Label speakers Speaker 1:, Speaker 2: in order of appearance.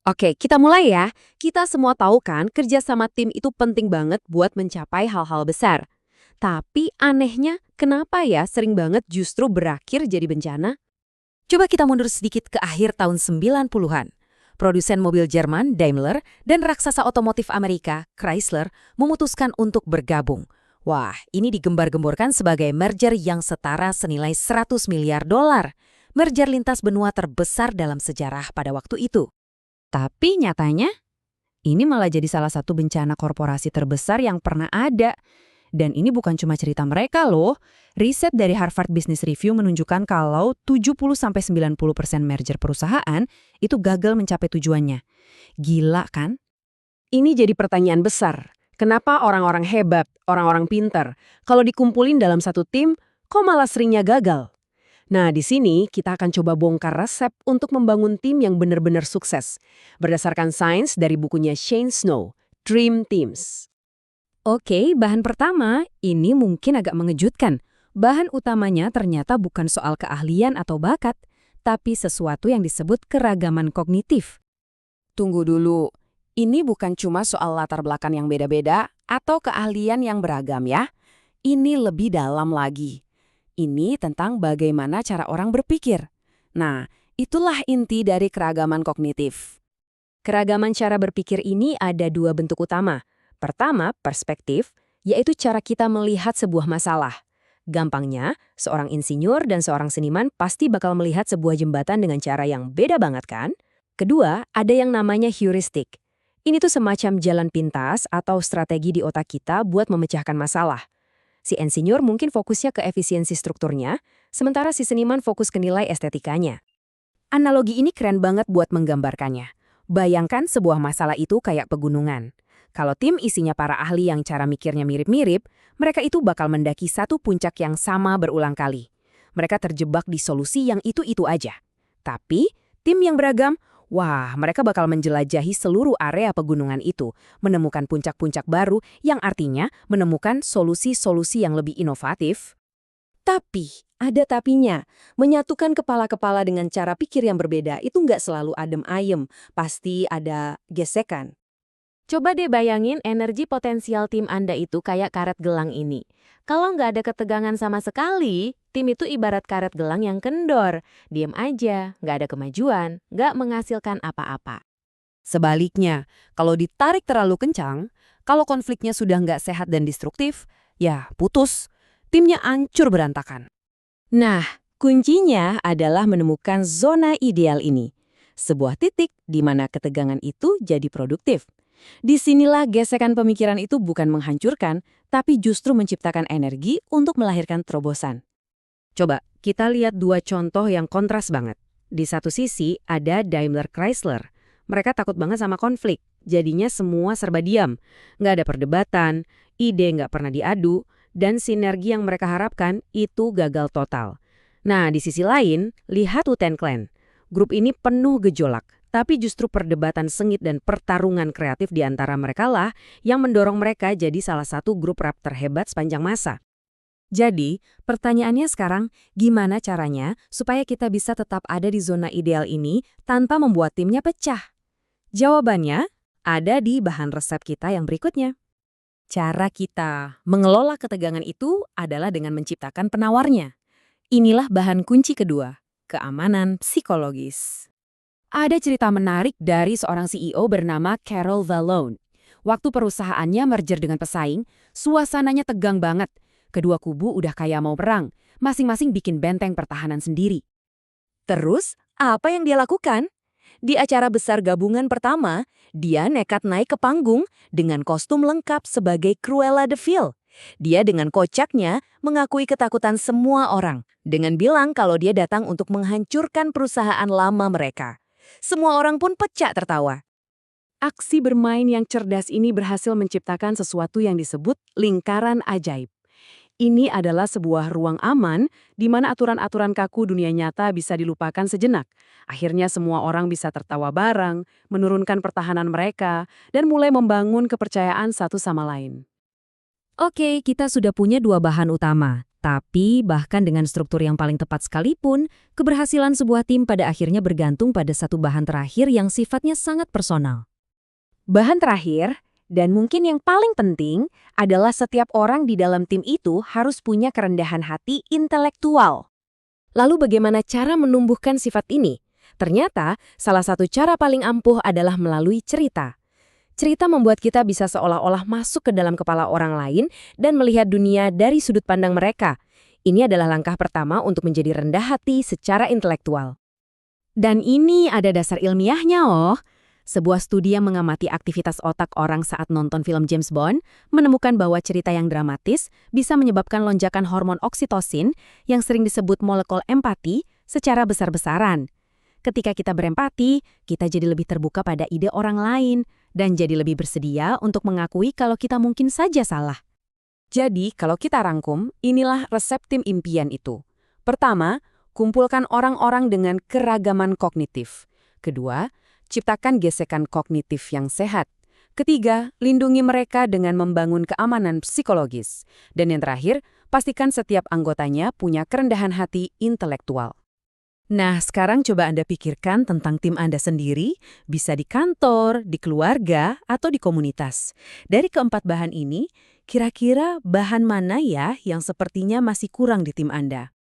Speaker 1: Oke, kita mulai ya. Kita semua tahu kan, kerja sama tim itu penting banget buat mencapai hal-hal besar. Tapi anehnya, kenapa ya sering banget justru berakhir jadi bencana?
Speaker 2: Coba kita mundur sedikit ke akhir tahun 90-an. Produsen mobil Jerman, Daimler, dan raksasa otomotif Amerika, Chrysler, memutuskan untuk bergabung. Wah, ini digembar-gemborkan sebagai merger yang setara senilai 100 miliar dolar. Merger lintas benua terbesar dalam sejarah pada waktu itu.
Speaker 1: Tapi nyatanya, ini malah jadi salah satu bencana korporasi terbesar yang pernah ada. Dan ini bukan cuma cerita mereka loh. Riset dari Harvard Business Review menunjukkan kalau 70-90% merger perusahaan itu gagal mencapai tujuannya. Gila kan? Ini jadi pertanyaan besar. Kenapa orang-orang hebat, orang-orang pintar, kalau dikumpulin dalam satu tim, kok malah seringnya gagal? Nah, di sini kita akan coba bongkar resep untuk membangun tim yang benar-benar sukses. Berdasarkan sains dari bukunya Shane Snow, Dream Teams. Oke, bahan pertama, ini mungkin agak mengejutkan. Bahan utamanya ternyata bukan soal keahlian atau bakat, tapi sesuatu yang disebut keragaman kognitif. Tunggu dulu, ini bukan cuma soal latar belakang yang beda-beda atau keahlian yang beragam ya. Ini lebih dalam lagi. Ini tentang bagaimana cara orang berpikir. Nah, itulah inti dari keragaman kognitif. Keragaman cara berpikir ini ada dua bentuk utama. Pertama, perspektif, yaitu cara kita melihat sebuah masalah. Gampangnya, seorang insinyur dan seorang seniman pasti bakal melihat sebuah jembatan dengan cara yang beda banget kan? Kedua, ada yang namanya heuristik. Ini tuh semacam jalan pintas atau strategi di otak kita buat memecahkan masalah. Si insinyur mungkin fokusnya ke efisiensi strukturnya, sementara si seniman fokus ke nilai estetikanya. Analogi ini keren banget buat menggambarkannya. Bayangkan sebuah masalah itu kayak pegunungan. Kalau tim isinya para ahli yang cara mikirnya mirip-mirip, mereka itu bakal mendaki satu puncak yang sama berulang kali. Mereka terjebak di solusi yang itu-itu aja. Tapi, tim yang beragam, wah, mereka bakal menjelajahi seluruh area pegunungan itu, menemukan puncak-puncak baru yang artinya menemukan solusi-solusi yang lebih inovatif. Tapi, ada tapinya. Menyatukan kepala-kepala dengan cara pikir yang berbeda itu nggak selalu adem ayem, pasti ada gesekan. Coba deh bayangin energi potensial tim Anda itu kayak karet gelang ini. Kalau nggak ada ketegangan sama sekali, tim itu ibarat karet gelang yang kendor. Diem aja, nggak ada kemajuan, nggak menghasilkan apa-apa. Sebaliknya, kalau ditarik terlalu kencang, kalau konfliknya sudah nggak sehat dan destruktif, ya putus. Timnya hancur berantakan. Nah, kuncinya adalah menemukan zona ideal ini. Sebuah titik di mana ketegangan itu jadi produktif. Disinilah gesekan pemikiran itu bukan menghancurkan, tapi justru menciptakan energi untuk melahirkan terobosan. Coba, kita lihat dua contoh yang kontras banget. Di satu sisi, ada Daimler Chrysler. Mereka takut banget sama konflik, jadinya semua serba diam. Nggak ada perdebatan, ide nggak pernah diadu, dan sinergi yang mereka harapkan itu gagal total. Nah, di sisi lain, lihat Wu-Tang Clan. Grup ini penuh gejolak. Tapi justru perdebatan sengit dan pertarungan kreatif di antara mereka lah yang mendorong mereka jadi salah satu grup rap terhebat sepanjang masa. Jadi, pertanyaannya sekarang, gimana caranya supaya kita bisa tetap ada di zona ideal ini tanpa membuat timnya pecah? Jawabannya ada di bahan resep kita yang berikutnya. Cara kita mengelola ketegangan itu adalah dengan menciptakan penawarnya. Inilah bahan kunci kedua, keamanan psikologis. Ada cerita menarik dari seorang CEO bernama Carol Vallone. Waktu perusahaannya merger dengan pesaing, suasananya tegang banget. Kedua kubu udah kayak mau perang, masing-masing bikin benteng pertahanan sendiri. Terus, apa yang dia lakukan? Di acara besar gabungan pertama, dia nekat naik ke panggung dengan kostum lengkap sebagai Cruella de Vil. Dia dengan kocaknya mengakui ketakutan semua orang, dengan bilang kalau dia datang untuk menghancurkan perusahaan lama mereka. Semua orang pun pecah tertawa. Aksi bermain yang cerdas ini berhasil menciptakan sesuatu yang disebut lingkaran ajaib. Ini adalah sebuah ruang aman di mana aturan-aturan kaku dunia nyata bisa dilupakan sejenak. Akhirnya semua orang bisa tertawa bareng, menurunkan pertahanan mereka, dan mulai membangun kepercayaan satu sama lain. Oke, kita sudah punya dua bahan utama. Tapi bahkan dengan struktur yang paling tepat sekalipun, keberhasilan sebuah tim pada akhirnya bergantung pada satu bahan terakhir yang sifatnya sangat personal.
Speaker 2: Bahan terakhir, dan mungkin yang paling penting, adalah setiap orang di dalam tim itu harus punya kerendahan hati intelektual. Lalu bagaimana cara menumbuhkan sifat ini? Ternyata, salah satu cara paling ampuh adalah melalui cerita. Cerita membuat kita bisa seolah-olah masuk ke dalam kepala orang lain dan melihat dunia dari sudut pandang mereka. Ini adalah langkah pertama untuk menjadi rendah hati secara intelektual. Dan ini ada dasar ilmiahnya loh. Sebuah studi yang mengamati aktivitas otak orang saat nonton film James Bond menemukan bahwa cerita yang dramatis bisa menyebabkan lonjakan hormon oksitosin yang sering disebut molekul empati secara besar-besaran. Ketika kita berempati, kita jadi lebih terbuka pada ide orang lain dan jadi lebih bersedia untuk mengakui kalau kita mungkin saja salah. Jadi, kalau kita rangkum, inilah resep tim impian itu. Pertama, kumpulkan orang-orang dengan keragaman kognitif. Kedua, ciptakan gesekan kognitif yang sehat. Ketiga, lindungi mereka dengan membangun keamanan psikologis. Dan yang terakhir, pastikan setiap anggotanya punya kerendahan hati intelektual. Nah, sekarang coba Anda pikirkan tentang tim Anda sendiri, bisa di kantor, di keluarga, atau di komunitas. Dari keempat bahan ini, kira-kira bahan mana ya yang sepertinya masih kurang di tim Anda?